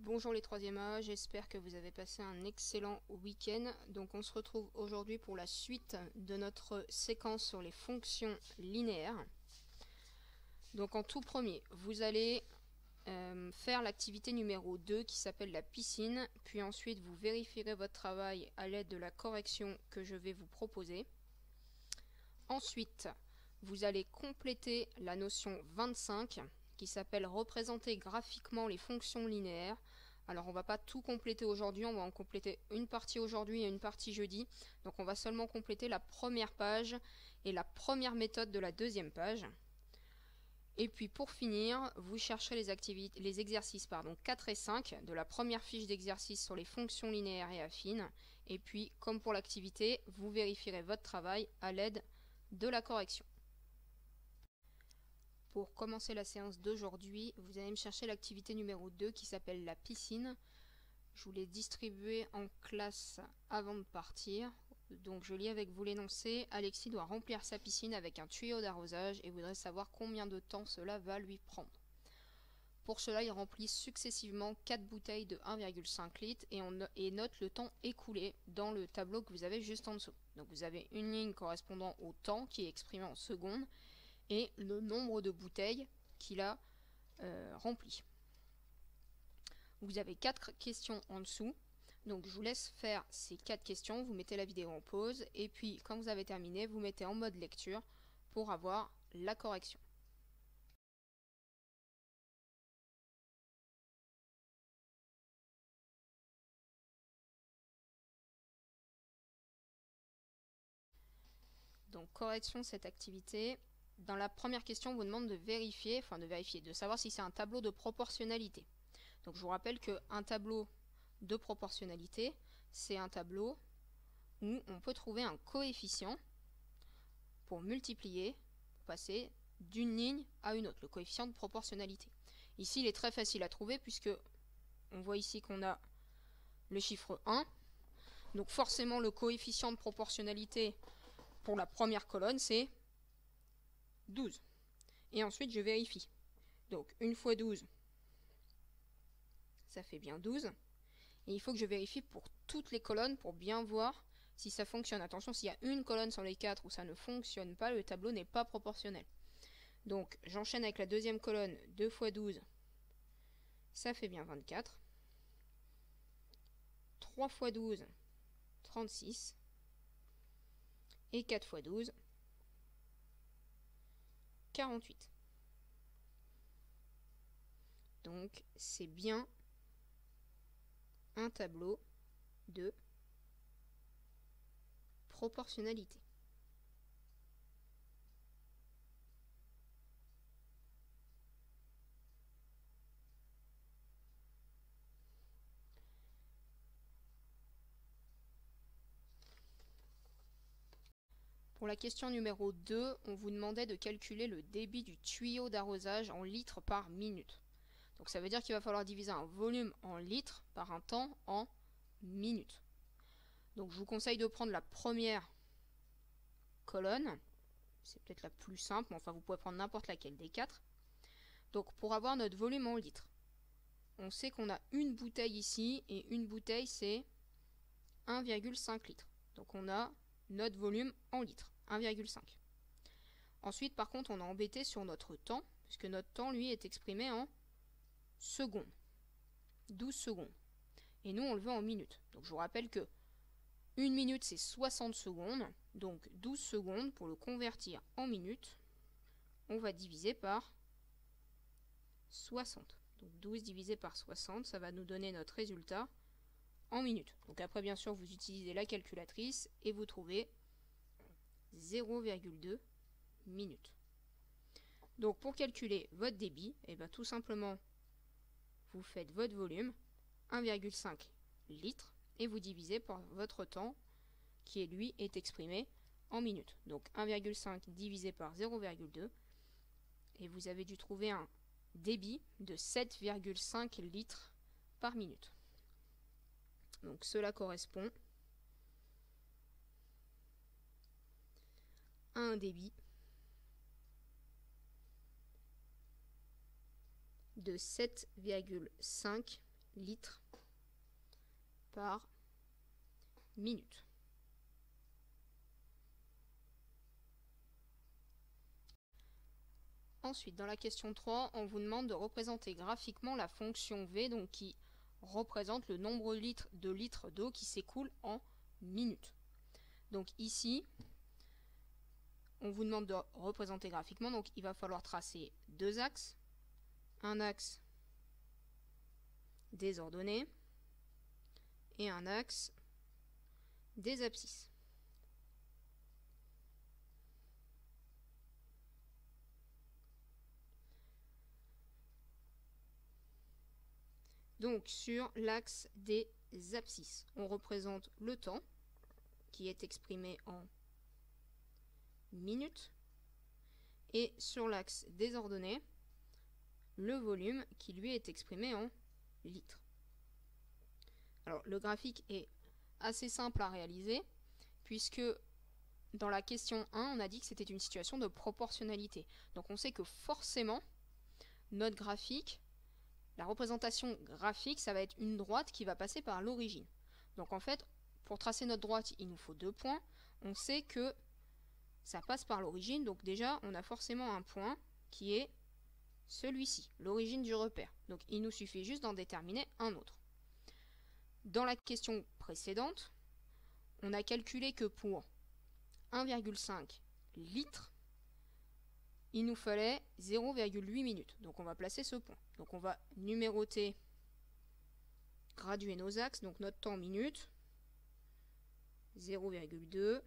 Bonjour les 3e A, j'espère que vous avez passé un excellent week-end. Donc on se retrouve aujourd'hui pour la suite de notre séquence sur les fonctions linéaires. Donc en tout premier, vous allez faire l'activité numéro 2 qui s'appelle la piscine, puis ensuite vous vérifierez votre travail à l'aide de la correction que je vais vous proposer. Ensuite, vous allez compléter la notion 25 qui s'appelle représenter graphiquement les fonctions linéaires. Alors on va pas tout compléter aujourd'hui, on va en compléter une partie aujourd'hui et une partie jeudi. Donc on va seulement compléter la première page et la première méthode de la deuxième page. Et puis pour finir, vous chercherez les exercices 4 et 5 de la première fiche d'exercice sur les fonctions linéaires et affines. Et puis, comme pour l'activité, vous vérifierez votre travail à l'aide de la correction. Pour commencer la séance d'aujourd'hui, vous allez me chercher l'activité numéro 2 qui s'appelle la piscine. Je vous l'ai distribuée en classe avant de partir. Donc je lis avec vous l'énoncé. Alexis doit remplir sa piscine avec un tuyau d'arrosage et voudrait savoir combien de temps cela va lui prendre. Pour cela, il remplit successivement 4 bouteilles de 1,5 litres et note le temps écoulé dans le tableau que vous avez juste en dessous. Donc vous avez une ligne correspondant au temps qui est exprimé en secondes et le nombre de bouteilles qu'il a rempli. Vous avez 4 questions en dessous. Donc je vous laisse faire ces 4 questions, vous mettez la vidéo en pause et puis quand vous avez terminé, vous mettez en mode lecture pour avoir la correction. Donc correction de cette activité. Dans la première question, on vous demande de vérifier, de savoir si c'est un tableau de proportionnalité. Donc je vous rappelle qu'un tableau de proportionnalité, c'est un tableau où on peut trouver un coefficient pour multiplier, pour passer d'une ligne à une autre, le coefficient de proportionnalité. Ici, il est très facile à trouver puisque on voit ici qu'on a le chiffre 1. Donc forcément, le coefficient de proportionnalité pour la première colonne, c'est 12. Et ensuite, je vérifie. Donc 1 fois 12, ça fait bien 12. Et il faut que je vérifie pour toutes les colonnes pour bien voir si ça fonctionne. Attention, s'il y a une colonne sur les 4 où ça ne fonctionne pas, le tableau n'est pas proportionnel. Donc j'enchaîne avec la deuxième colonne, 2 fois 12, ça fait bien 24. 3 fois 12, 36. Et 4 fois 12, 48. Donc c'est bien un tableau de proportionnalité. Pour la question numéro 2, on vous demandait de calculer le débit du tuyau d'arrosage en litres par minute. Donc ça veut dire qu'il va falloir diviser un volume en litres par un temps en minutes. Donc je vous conseille de prendre la première colonne. C'est peut-être la plus simple, mais enfin vous pouvez prendre n'importe laquelle des 4. Donc pour avoir notre volume en litres, on sait qu'on a une bouteille ici, et une bouteille c'est 1,5 litres. Donc on a notre volume en litres, 1,5. Ensuite, par contre, on a embêté sur notre temps, puisque notre temps, lui, est exprimé en secondes. 12 secondes. Et nous, on le veut en minutes. Donc je vous rappelle que 1 minute, c'est 60 secondes. Donc 12 secondes, pour le convertir en minutes, on va diviser par 60. Donc 12 divisé par 60, ça va nous donner notre résultat en minutes. Donc après, bien sûr, vous utilisez la calculatrice et vous trouvez 0,2 minutes. Donc pour calculer votre débit, tout simplement, vous faites votre volume, 1,5 litres, et vous divisez par votre temps, qui lui est exprimé en minutes. Donc 1,5 divisé par 0,2, et vous avez dû trouver un débit de 7,5 litres par minute. Donc cela correspond à un débit de 7,5 litres par minute. Ensuite, dans la question 3, on vous demande de représenter graphiquement la fonction V, donc qui représente le nombre de litres d'eau qui s'écoule en minutes. Donc ici, on vous demande de représenter graphiquement, donc il va falloir tracer deux axes. Un axe des ordonnées et un axe des abscisses. Donc sur l'axe des abscisses, on représente le temps qui est exprimé en minutes et sur l'axe des ordonnées, le volume qui lui est exprimé en litres. Alors le graphique est assez simple à réaliser puisque dans la question 1, on a dit que c'était une situation de proportionnalité. Donc on sait que forcément, notre graphique, la représentation graphique, ça va être une droite qui va passer par l'origine. Donc en fait, pour tracer notre droite, il nous faut 2 points. On sait que ça passe par l'origine, donc déjà, on a forcément un point qui est celui-ci, l'origine du repère. Donc il nous suffit juste d'en déterminer un autre. Dans la question précédente, on a calculé que pour 1,5 litres, il nous fallait 0,8 minutes. Donc on va placer ce point. Donc on va numéroter, graduer nos axes. Donc notre temps minute, 0,2,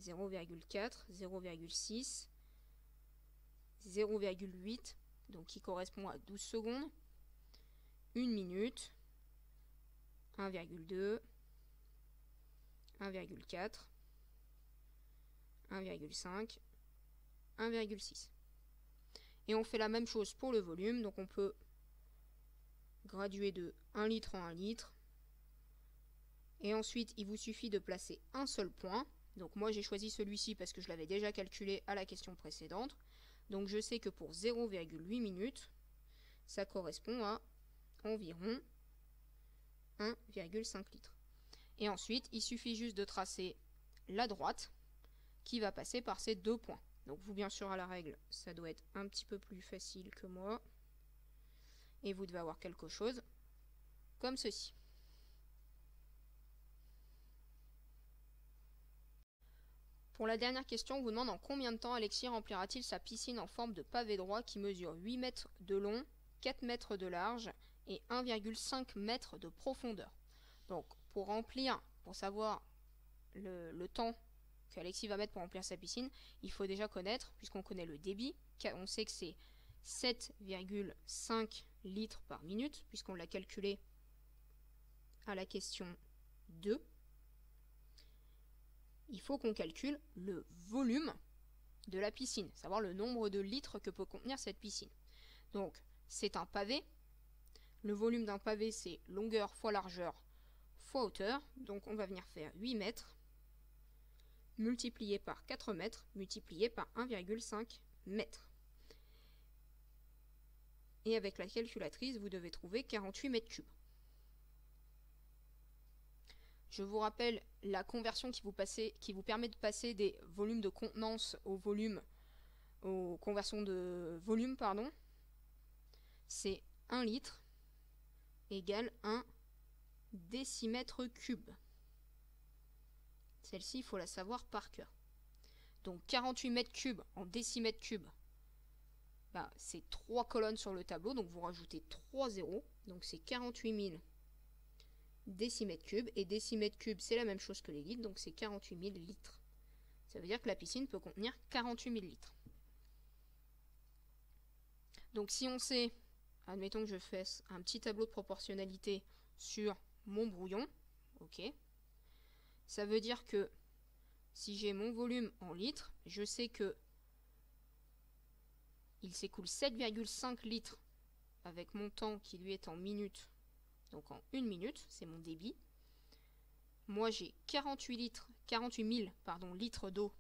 0,4, 0,6, 0,8, donc qui correspond à 12 secondes. 1 minute, 1,2, 1,4, 1,5, 1,6. Et on fait la même chose pour le volume, donc on peut graduer de 1 litre en 1 litre. Et ensuite, il vous suffit de placer un seul point. Donc moi, j'ai choisi celui-ci parce que je l'avais déjà calculé à la question précédente. Donc je sais que pour 0,8 minutes, ça correspond à environ 1,5 litres. Et ensuite, il suffit juste de tracer la droite qui va passer par ces 2 points. Donc vous, bien sûr, à la règle, ça doit être un petit peu plus facile que moi. Et vous devez avoir quelque chose comme ceci. Pour la dernière question, on vous demande en combien de temps Alexis remplira-t-il sa piscine en forme de pavé droit qui mesure 8 mètres de long, 4 mètres de large et 1,5 mètre de profondeur. Donc pour remplir, pour savoir le temps qu'Alexis va mettre pour remplir sa piscine, il faut déjà connaître, puisqu'on connaît le débit, on sait que c'est 7,5 litres par minute, puisqu'on l'a calculé à la question 2. Il faut qu'on calcule le volume de la piscine, savoir le nombre de litres que peut contenir cette piscine. Donc, c'est un pavé. Le volume d'un pavé, c'est longueur fois largeur fois hauteur. Donc, on va venir faire 8 mètres multiplié par 4 mètres multiplié par 1,5 mètres. Et avec la calculatrice, vous devez trouver 48 mètres cubes. Je vous rappelle la conversion qui vous permet de passer des volumes de contenance aux conversions de volume, pardon. C'est 1 litre égale 1 décimètre cube. Celle-ci, il faut la savoir par cœur. Donc 48 mètres cubes en décimètres cubes, c'est 3 colonnes sur le tableau, donc vous rajoutez 3 zéros, donc c'est 48 000 décimètres cubes, et décimètres cubes c'est la même chose que les litres, donc c'est 48 000 litres. Ça veut dire que la piscine peut contenir 48 000 litres. Donc si on sait, admettons que je fasse un petit tableau de proportionnalité sur mon brouillon, ok, ça veut dire que si j'ai mon volume en litres, je sais que il s'écoule 7,5 litres avec mon temps qui lui est en minutes. Donc en 1 minute, c'est mon débit. Moi j'ai 48 000 litres d'eau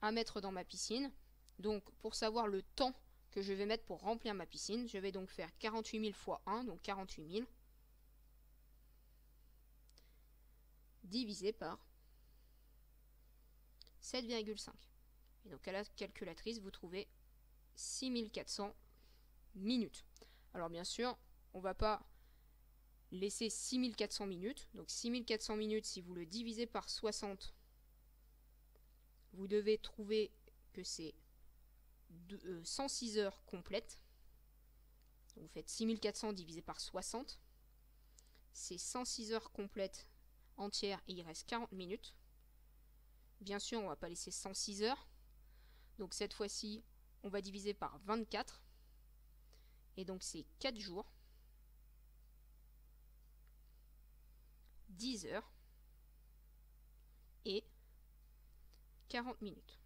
à mettre dans ma piscine. Donc pour savoir le temps que je vais mettre pour remplir ma piscine. Je vais donc faire 48 000 fois 1, donc 48 000, divisé par 7,5. Et donc à la calculatrice, vous trouvez 6400 minutes. Alors bien sûr, on ne va pas laisser 6400 minutes. Donc 6400 minutes, si vous le divisez par 60, vous devez trouver que c'est 106 heures complètes. Donc vous faites 6400 divisé par 60. C'est 106 heures complètes entières et il reste 40 minutes. Bien sûr, on ne va pas laisser 106 heures. Donc cette fois-ci, on va diviser par 24. Et donc c'est 4 jours, 10 heures et 40 minutes.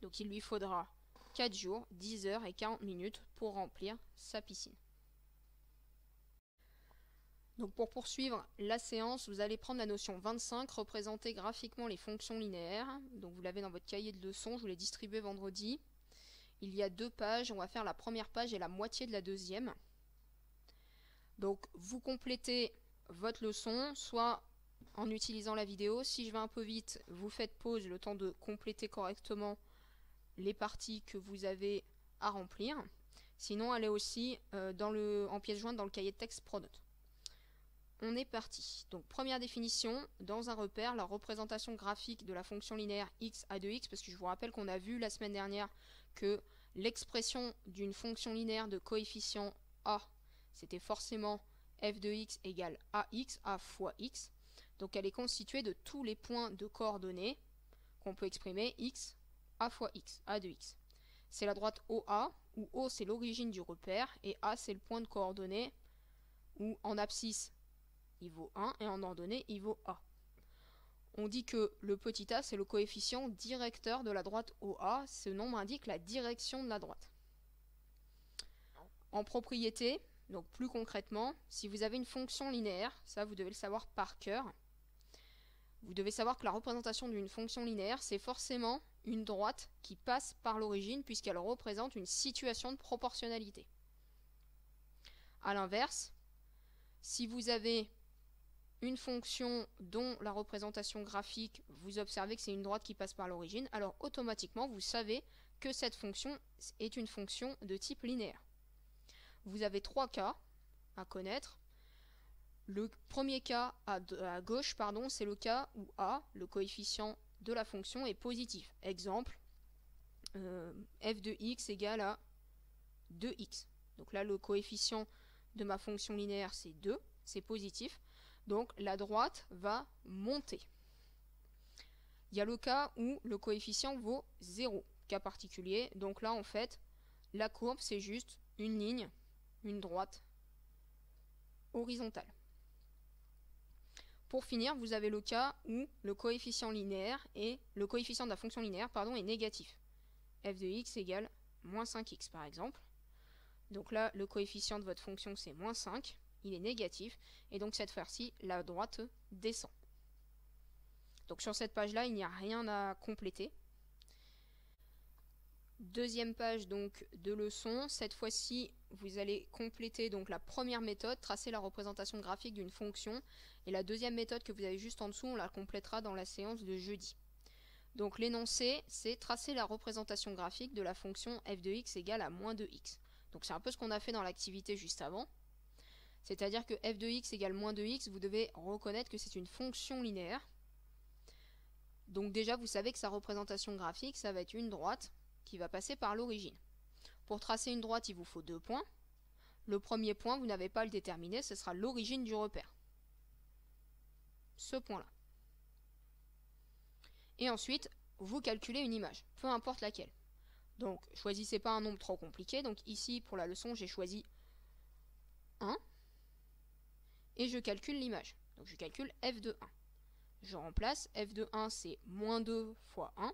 Donc il lui faudra 4 jours, 10 heures et 40 minutes pour remplir sa piscine. Donc pour poursuivre la séance, vous allez prendre la notion 25, représenter graphiquement les fonctions linéaires. Donc vous l'avez dans votre cahier de leçons, je vous l'ai distribué vendredi. Il y a 2 pages, on va faire la première page et la moitié de la deuxième. Donc vous complétez votre leçon, soit en utilisant la vidéo. Si je vais un peu vite, vous faites pause, le temps de compléter correctement les parties que vous avez à remplir. Sinon, allez aussi en pièce jointe dans le cahier de texte Pronote. On est parti. Donc première définition, dans un repère, la représentation graphique de la fonction linéaire x à de x, parce que je vous rappelle qu'on a vu la semaine dernière que l'expression d'une fonction linéaire de coefficient a, c'était forcément f de x égale ax, a fois x. Donc elle est constituée de tous les points de coordonnées qu'on peut exprimer x, a fois x, a de x. C'est la droite OA, où O c'est l'origine du repère, et A c'est le point de coordonnées, où en abscisse il vaut 1 et en ordonnée il vaut A. On dit que le petit a c'est le coefficient directeur de la droite OA, ce nombre indique la direction de la droite. En propriété, donc plus concrètement, si vous avez une fonction linéaire, ça vous devez le savoir par cœur, vous devez savoir que la représentation d'une fonction linéaire c'est forcément une droite qui passe par l'origine puisqu'elle représente une situation de proportionnalité. A l'inverse, si vous avez une fonction dont la représentation graphique, vous observez que c'est une droite qui passe par l'origine, alors automatiquement vous savez que cette fonction est une fonction de type linéaire. Vous avez 3 cas à connaître. Le premier cas à gauche, c'est le cas où a, le coefficient de la fonction, est positif. Exemple, f de x égale à 2x. Donc là, le coefficient de ma fonction linéaire, c'est 2, c'est positif. Donc la droite va monter. Il y a le cas où le coefficient vaut 0, cas particulier. Donc là, en fait, la courbe, c'est juste une ligne, une droite horizontale. Pour finir, vous avez le cas où le coefficient linéaire et le coefficient de la fonction linéaire est négatif. f de x égale moins 5x par exemple. Donc là, le coefficient de votre fonction c'est moins 5, il est négatif, et donc cette fois-ci, la droite descend. Donc sur cette page-là, il n'y a rien à compléter. Deuxième page donc de leçon, cette fois-ci vous allez compléter donc la première méthode, tracer la représentation graphique d'une fonction, et la deuxième méthode que vous avez juste en dessous, on la complétera dans la séance de jeudi. Donc l'énoncé, c'est tracer la représentation graphique de la fonction f de x égale à moins 2x. Donc c'est un peu ce qu'on a fait dans l'activité juste avant. C'est-à-dire que f de x égale moins 2x, vous devez reconnaître que c'est une fonction linéaire. Donc déjà, vous savez que sa représentation graphique, ça va être une droite qui va passer par l'origine. Pour tracer une droite, il vous faut 2 points. Le premier point, vous n'avez pas à le déterminer, ce sera l'origine du repère. Ce point-là. Et ensuite, vous calculez une image, peu importe laquelle. Donc, choisissez pas un nombre trop compliqué. Donc ici, pour la leçon, j'ai choisi 1. Et je calcule l'image. Donc je calcule f de 1. Je remplace f de 1, c'est moins 2 fois 1.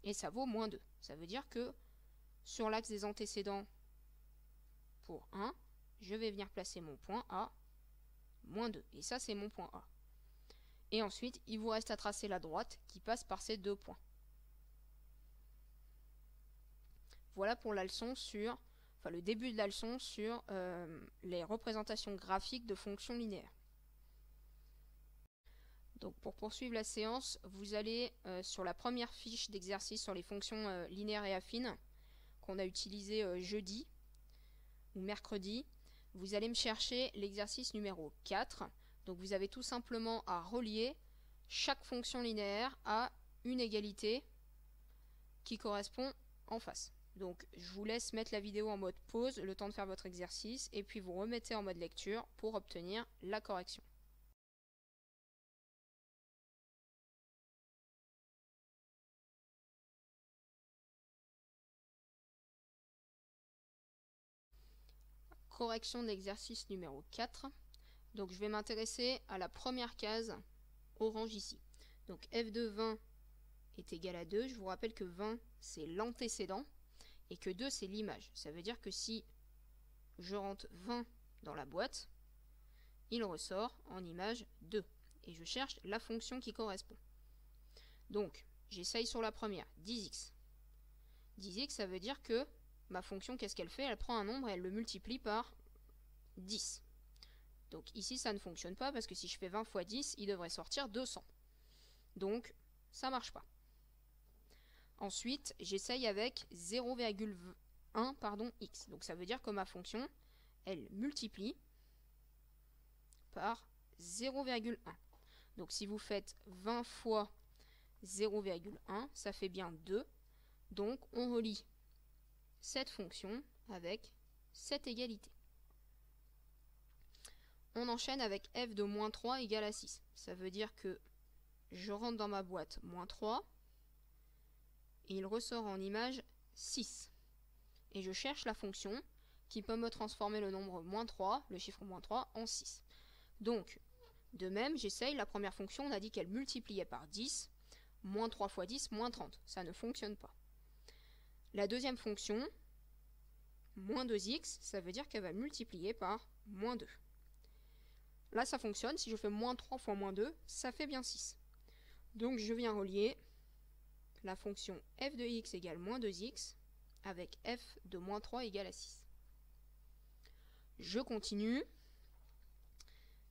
Et ça vaut moins 2. Ça veut dire que sur l'axe des antécédents, pour 1, je vais venir placer mon point à moins 2. Et ça, c'est mon point A. Et ensuite, il vous reste à tracer la droite qui passe par ces 2 points. Voilà pour la leçon sur, le début de la leçon sur les représentations graphiques de fonctions linéaires. Donc pour poursuivre la séance, vous allez sur la première fiche d'exercice sur les fonctions linéaires et affines qu'on a utilisé jeudi ou mercredi. Vous allez me chercher l'exercice numéro 4. Donc vous avez tout simplement à relier chaque fonction linéaire à une égalité qui correspond en face. Donc je vous laisse mettre la vidéo en mode pause, le temps de faire votre exercice, et puis vous remettez en mode lecture pour obtenir la correction. Correction d'exercice numéro 4. Donc je vais m'intéresser à la première case orange ici. Donc f de 20 est égal à 2. Je vous rappelle que 20 c'est l'antécédent et que 2 c'est l'image. Ça veut dire que si je rentre 20 dans la boîte, il ressort en image 2. Et je cherche la fonction qui correspond. Donc j'essaye sur la première, 10x. 10x ça veut dire que ma fonction, qu'est-ce qu'elle fait? Elle prend un nombre et elle le multiplie par 10. Donc ici, ça ne fonctionne pas parce que si je fais 20 fois 10, il devrait sortir 200. Donc, ça ne marche pas. Ensuite, j'essaye avec 0,1 x. Donc ça veut dire que ma fonction, elle multiplie par 0,1. Donc si vous faites 20 fois 0,1, ça fait bien 2. Donc on relie cette fonction avec cette égalité. On enchaîne avec f de moins 3 égale à 6. Ça veut dire que je rentre dans ma boîte moins 3 et il ressort en image 6. Et je cherche la fonction qui peut me transformer le nombre moins 3, le chiffre moins 3, en 6. Donc, de même, j'essaye, la première fonction, on a dit qu'elle multipliait par 10, moins 3 fois 10, moins 30. Ça ne fonctionne pas. La deuxième fonction, moins 2x, ça veut dire qu'elle va multiplier par moins 2. Là, ça fonctionne. Si je fais moins 3 fois moins 2, ça fait bien 6. Donc, je viens relier la fonction f de x égale moins 2x avec f de moins 3 égale à 6. Je continue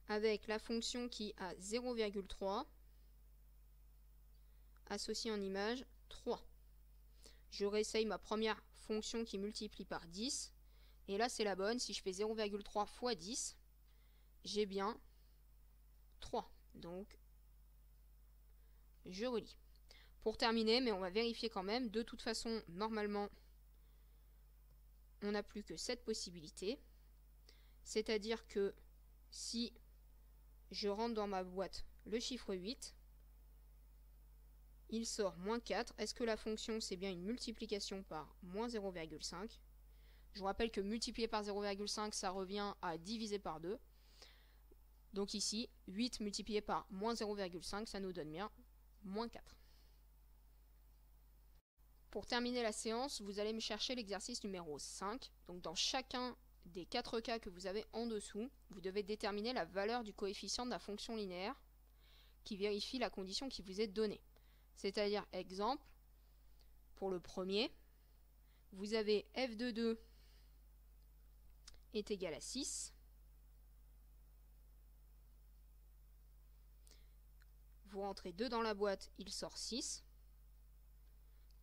avec la fonction qui a 0,3 associée en image 3. Je réessaye ma première fonction qui multiplie par 10. Et là, c'est la bonne. Si je fais 0,3 fois 10, j'ai bien 3. Donc, je relis. Pour terminer, mais on va vérifier quand même, de toute façon, normalement, on n'a plus que cette possibilité. C'est-à-dire que si je rentre dans ma boîte le chiffre 8, il sort moins 4. Est-ce que la fonction, c'est bien une multiplication par moins 0,5? Je vous rappelle que multiplier par 0,5, ça revient à diviser par 2. Donc ici, 8 multiplié par moins 0,5, ça nous donne bien moins 4. Pour terminer la séance, vous allez me chercher l'exercice numéro 5. Donc dans chacun des 4 cas que vous avez en dessous, vous devez déterminer la valeur du coefficient de la fonction linéaire qui vérifie la condition qui vous est donnée. C'est-à-dire, exemple, pour le premier, vous avez f de 2 est égal à 6. Vous rentrez 2 dans la boîte, il sort 6.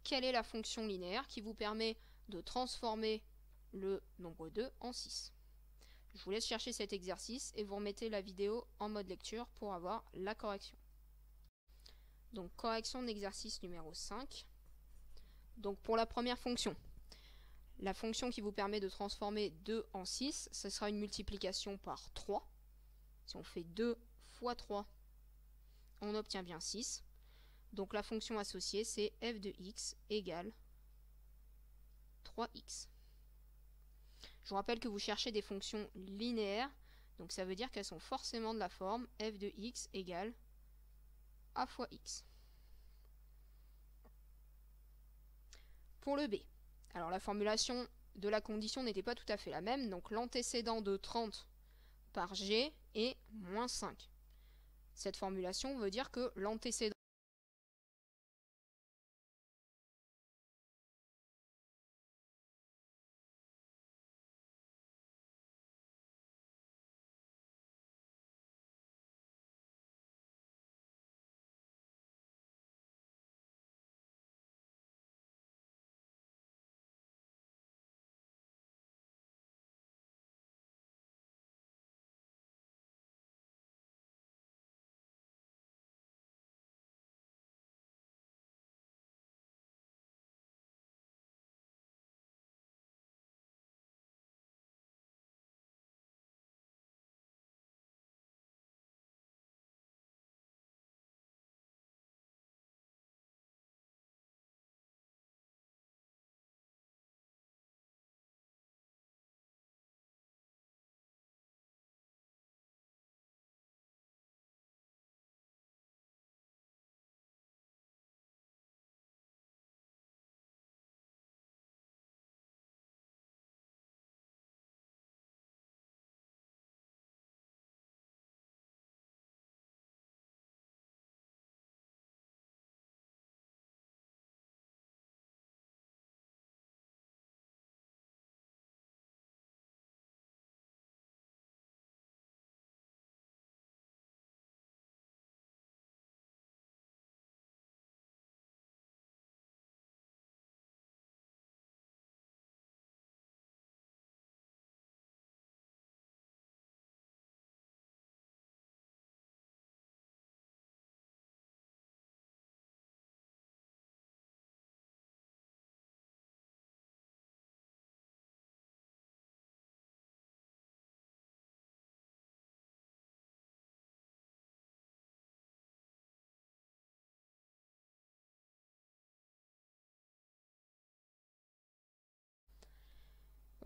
Quelle est la fonction linéaire qui vous permet de transformer le nombre 2 en 6? Je vous laisse chercher cet exercice et vous remettez la vidéo en mode lecture pour avoir la correction. Donc correction d'exercice numéro 5. Donc pour la première fonction, la fonction qui vous permet de transformer 2 en 6, ce sera une multiplication par 3. Si on fait 2 fois 3, on obtient bien 6. Donc la fonction associée, c'est f de x égale 3x. Je vous rappelle que vous cherchez des fonctions linéaires, donc ça veut dire qu'elles sont forcément de la forme f de x égale a fois x. Pour le b, alors la formulation de la condition n'était pas tout à fait la même, donc l'antécédent de 30 par g est moins 5. Cette formulation veut dire que l'antécédent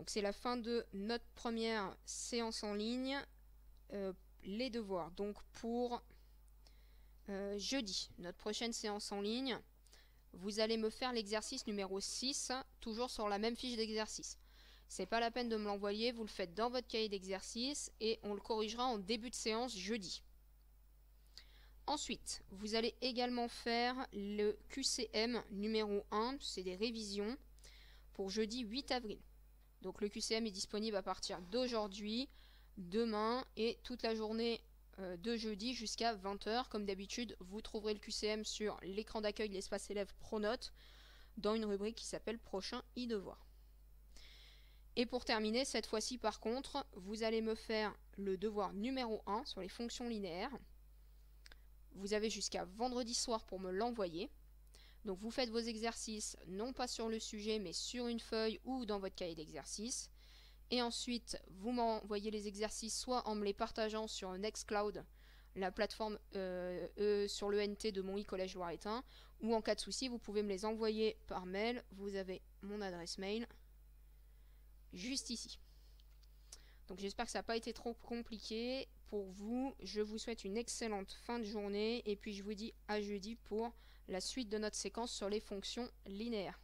Donc c'est la fin de notre première séance en ligne. Les devoirs. Donc pour jeudi, notre prochaine séance en ligne, vous allez me faire l'exercice numéro 6, toujours sur la même fiche d'exercice. C'est pas la peine de me l'envoyer, vous le faites dans votre cahier d'exercice et on le corrigera en début de séance jeudi. Ensuite, vous allez également faire le QCM numéro 1, c'est des révisions, pour jeudi 8 avril. Donc le QCM est disponible à partir d'aujourd'hui, demain et toute la journée de jeudi jusqu'à 20 h. Comme d'habitude, vous trouverez le QCM sur l'écran d'accueil de l'espace élève Pronote dans une rubrique qui s'appelle Prochain e-devoir. Et pour terminer, cette fois-ci par contre, vous allez me faire le devoir numéro 1 sur les fonctions linéaires. Vous avez jusqu'à vendredi soir pour me l'envoyer. Donc vous faites vos exercices non pas sur le sujet mais sur une feuille ou dans votre cahier d'exercice. Et ensuite vous m'envoyez les exercices soit en me les partageant sur Nextcloud, la plateforme sur l'ENT de mon e-collège loiretain, ou en cas de souci vous pouvez me les envoyer par mail. Vous avez mon adresse mail juste ici. Donc j'espère que ça n'a pas été trop compliqué pour vous. Je vous souhaite une excellente fin de journée et puis je vous dis à jeudi pour la suite de notre séquence sur les fonctions linéaires.